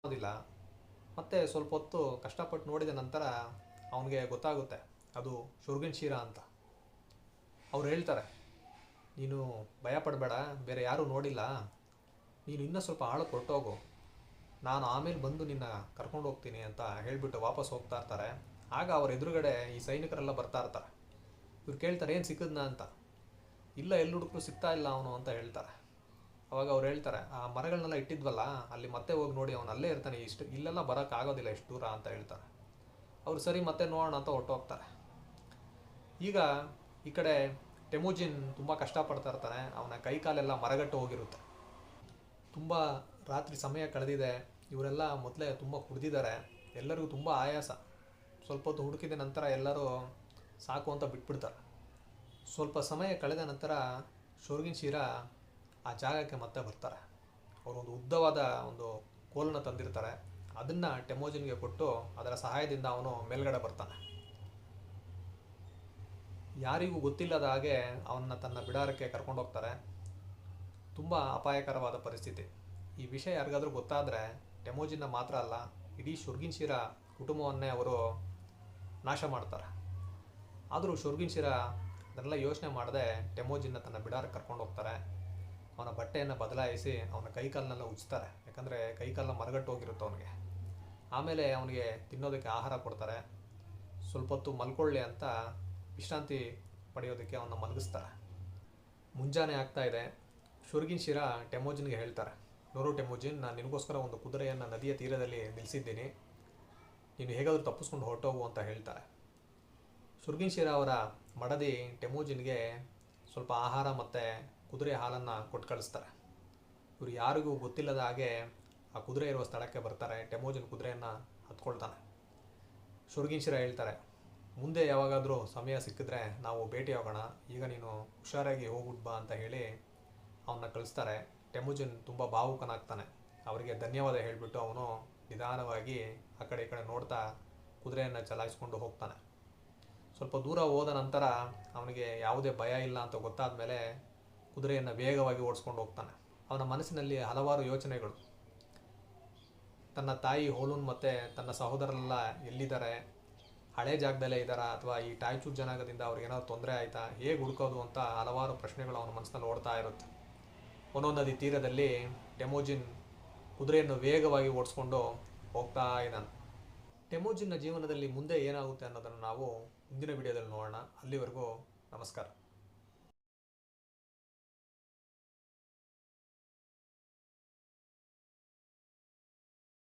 ಆಗೋದಿಲ್ಲ. ಮತ್ತೆ ಸ್ವಲ್ಪ ಹೊತ್ತು ಕಷ್ಟಪಟ್ಟು ನೋಡಿದ ನಂತರ ಅವನಿಗೆ ಗೊತ್ತಾಗುತ್ತೆ ಅದು ಶುರ್ಗಿನ್ ಶಿರಾ ಅಂತ. ಅವ್ರು ಹೇಳ್ತಾರೆ, ನೀನು ಭಯ ಪಡಬೇಡ, ಬೇರೆ ಯಾರೂ ನೋಡಿಲ್ಲ, ನೀನು ಇನ್ನೂ ಸ್ವಲ್ಪ ಆಳಕ್ಕೆ ಹೊರಟೋಗು, ನಾನು ಆಮೇಲೆ ಬಂದು ನಿನ್ನ ಕರ್ಕೊಂಡು ಹೋಗ್ತೀನಿ ಅಂತ ಹೇಳಿಬಿಟ್ಟು ವಾಪಸ್ ಹೋಗ್ತಾ ಇರ್ತಾರೆ. ಆಗ ಅವ್ರ ಎದುರುಗಡೆ ಈ ಸೈನಿಕರೆಲ್ಲ ಬರ್ತಾ ಇರ್ತಾರೆ. ಇವ್ರು ಕೇಳ್ತಾರೆ, ಏನು ಸಿಕ್ಕದ್ನ ಅಂತ. ಇಲ್ಲ, ಎಲ್ಲಿ ಹುಡುಕ್ರು ಸಿಗ್ತಾ ಇಲ್ಲ ಅವನು ಅಂತ ಹೇಳ್ತಾರೆ. ಅವಾಗ ಅವ್ರು ಹೇಳ್ತಾರೆ, ಆ ಮರಗಳನ್ನೆಲ್ಲ ಇಟ್ಟಿದ್ವಲ್ಲ ಅಲ್ಲಿ ಮತ್ತೆ ಹೋಗಿ ನೋಡಿ, ಅವನು ಅಲ್ಲೇ ಇರ್ತಾನೆ, ಇಲ್ಲೆಲ್ಲ ಬರೋಕ್ಕಾಗೋದಿಲ್ಲ ಇಷ್ಟು ದೂರ ಅಂತ ಹೇಳ್ತಾರೆ. ಅವ್ರು ಸರಿ ಮತ್ತೆ ನೋಡೋಣ ಅಂತ ಹೊರಟೋಗ್ತಾರೆ. ಈಗ ಈ ಕಡೆ ಟೆಮುಜಿನ್ ತುಂಬ ಕಷ್ಟಪಡ್ತಾ ಇರ್ತಾನೆ. ಅವನ ಕೈ ಕಾಲೆಲ್ಲ ಮರಗಟ್ಟು ಹೋಗಿರುತ್ತೆ. ತುಂಬ ರಾತ್ರಿ ಸಮಯ ಕಳೆದಿದೆ, ಇವರೆಲ್ಲ ಮೊದಲೇ ತುಂಬ ಕುಡಿದಿದ್ದಾರೆ, ಎಲ್ಲರಿಗೂ ತುಂಬ ಆಯಾಸ. ಸ್ವಲ್ಪ ಹೊತ್ತು ಹುಡುಕಿದ ನಂತರ ಎಲ್ಲರೂ ಸಾಕು ಅಂತ ಬಿಟ್ಬಿಡ್ತಾರೆ. ಸ್ವಲ್ಪ ಸಮಯ ಕಳೆದ ನಂತರ ಶುರ್ಗಿನ್ ಶಿರಾ ಆ ಜಾಗಕ್ಕೆ ಮತ್ತೆ ಬರ್ತಾರೆ. ಅವರೊಂದು ಉದ್ದವಾದ ಒಂದು ಕೋಲನ್ನು ತಂದಿರ್ತಾರೆ. ಅದನ್ನು ಟೆಮೋಜಿನ್ಗೆ ಕೊಟ್ಟು ಅದರ ಸಹಾಯದಿಂದ ಅವನು ಮೇಲ್ಗಡೆ ಬರ್ತಾನೆ. ಯಾರಿಗೂ ಗೊತ್ತಿಲ್ಲದ ಹಾಗೆ ಅವನ್ನ ತನ್ನ ಬಿಡಾರಕ್ಕೆ ಕರ್ಕೊಂಡು ಹೋಗ್ತಾರೆ. ತುಂಬ ಅಪಾಯಕರವಾದ ಪರಿಸ್ಥಿತಿ. ಈ ವಿಷಯ ಯಾರಿಗಾದ್ರೂ ಗೊತ್ತಾದರೆ ಟೆಮೋಜಿನ್ನ ಮಾತ್ರ ಅಲ್ಲ, ಇಡೀ ಶುರ್ಗಿನ್ ಶಿರಾ ಕುಟುಂಬವನ್ನೇ ಅವರು ನಾಶ ಮಾಡ್ತಾರೆ. ಆದರೂ ಶುರ್ಗಿನ್ ಶಿರಾ ಅದನ್ನೆಲ್ಲ ಯೋಚನೆ ಮಾಡದೆ ಟೆಮೋಜಿನ್ನ ತನ್ನ ಬಿಡಾರಕ್ಕೆ ಕರ್ಕೊಂಡು ಹೋಗ್ತಾರೆ. ಅವನ ಬಟ್ಟೆಯನ್ನು ಬದಲಾಯಿಸಿ ಅವನ ಕೈಕಾಲನ್ನೆಲ್ಲ ಉಜ್ತಾರೆ, ಯಾಕಂದರೆ ಕೈಕಾಲನ್ನ ಮರಗಟ್ಟು ಹೋಗಿರುತ್ತೆ ಅವನಿಗೆ. ಆಮೇಲೆ ಅವನಿಗೆ ತಿನ್ನೋದಕ್ಕೆ ಆಹಾರ ಕೊಡ್ತಾರೆ. ಸ್ವಲ್ಪ ಹೊತ್ತು ಮಲ್ಕೊಳ್ಳಿ ಅಂತ ವಿಶ್ರಾಂತಿ ಪಡೆಯೋದಕ್ಕೆ ಅವನ್ನ ಮಲಗಿಸ್ತಾರೆ. ಮುಂಜಾನೆ ಆಗ್ತಾ ಇದೆ. ಶುರ್ಗಿನ್ ಶಿರಾ ಟೆಮೋಜಿನ್ಗೆ ಹೇಳ್ತಾರೆ, ನೋಡು ಟೆಮೋಜಿನ್, ನಾನು ನಿನಗೋಸ್ಕರ ಒಂದು ಕುದುರೆಯನ್ನು ನದಿಯ ತೀರದಲ್ಲಿ ನಿಲ್ಲಿಸಿದ್ದೀನಿ, ನೀನು ಹೇಗಾದರೂ ತಪ್ಪಿಸ್ಕೊಂಡು ಹೊರಟೋಗು ಅಂತ ಹೇಳ್ತಾರೆ. ಶುರ್ಗಿನ್ ಶಿರಾ ಅವರ ಮಡದಿ ಟೆಮೋಜಿನ್ಗೆ ಸ್ವಲ್ಪ ಆಹಾರ ಮತ್ತು ಕುದುರೆ ಹಾಲನ್ನು ಕೊಟ್ಟು ಕಳಿಸ್ತಾರೆ. ಇವರು ಯಾರಿಗೂ ಗೊತ್ತಿಲ್ಲದ ಹಾಗೆ ಆ ಕುದುರೆ ಇರುವ ಸ್ಥಳಕ್ಕೆ ಬರ್ತಾರೆ. ಟೆಮೋಜಿನ್ ಕುದುರೆಯನ್ನು ಹತ್ಕೊಳ್ತಾನೆ. ಶುರ್ಗಿನ್ ಶಿರಾ ಹೇಳ್ತಾರೆ, ಮುಂದೆ ಯಾವಾಗಾದರೂ ಸಮಯ ಸಿಕ್ಕಿದ್ರೆ ನಾವು ಭೇಟಿಯಾಗೋಣ, ಈಗ ನೀನು ಹುಷಾರಾಗಿ ಹೋಗ್ಬಿಟ್ಟು ಬಾ ಅಂತ ಹೇಳಿ ಅವನ್ನ ಕಳಿಸ್ತಾರೆ. ಟೆಮೋಜಿನ್ ತುಂಬ ಭಾವುಕನಾಗ್ತಾನೆ. ಅವರಿಗೆ ಧನ್ಯವಾದ ಹೇಳಿಬಿಟ್ಟು ಅವನು ನಿಧಾನವಾಗಿ ಆ ಕಡೆ ಈ ಕಡೆ ನೋಡ್ತಾ ಕುದುರೆಯನ್ನು ಚಲಾಯಿಸ್ಕೊಂಡು ಹೋಗ್ತಾನೆ. ಸ್ವಲ್ಪ ದೂರ ಹೋದ ನಂತರ ಅವನಿಗೆ ಯಾವುದೇ ಭಯ ಇಲ್ಲ ಅಂತ ಗೊತ್ತಾದ ಮೇಲೆ ಕುದುರೆಯನ್ನು ವೇಗವಾಗಿ ಓಡಿಸ್ಕೊಂಡು ಹೋಗ್ತಾನೆ. ಅವನ ಮನಸ್ಸಿನಲ್ಲಿ ಹಲವಾರು ಯೋಚನೆಗಳು. ತನ್ನ ತಾಯಿ ಹೋಲೂನ್ ಮತ್ತು ತನ್ನ ಸಹೋದರರೆಲ್ಲ ಎಲ್ಲಿದ್ದಾರೆ, ಹಳೆ ಜಾಗದಲ್ಲೇ ಇದ್ದಾರಾ, ಅಥವಾ ಈ ಟಾಯ್ಚೂರ್ ಜನಾಂಗದಿಂದ ಅವ್ರಿಗೇನಾದ್ರು ತೊಂದರೆ ಆಯಿತಾ, ಹೇಗೆ ಹುಡ್ಕೋದು ಅಂತ ಹಲವಾರು ಪ್ರಶ್ನೆಗಳು ಅವನ ಮನಸ್ಸಿನಲ್ಲಿ ಓಡ್ತಾ ಇರುತ್ತೆ. ಒಂದೊಂದು ನದಿ ತೀರದಲ್ಲಿ ಟೆಮೋಜಿನ್ ಕುದುರೆಯನ್ನು ವೇಗವಾಗಿ ಓಡಿಸ್ಕೊಂಡು ಹೋಗ್ತಾ ಇದ್ದಾನೆ. ಟೆಮೋಜಿನ್ನ ಜೀವನದಲ್ಲಿ ಮುಂದೆ ಏನಾಗುತ್ತೆ ಅನ್ನೋದನ್ನು ನಾವು ಮುಂದಿನ ವಿಡಿಯೋದಲ್ಲಿ ನೋಡೋಣ. ಅಲ್ಲಿವರೆಗೂ ನಮಸ್ಕಾರ.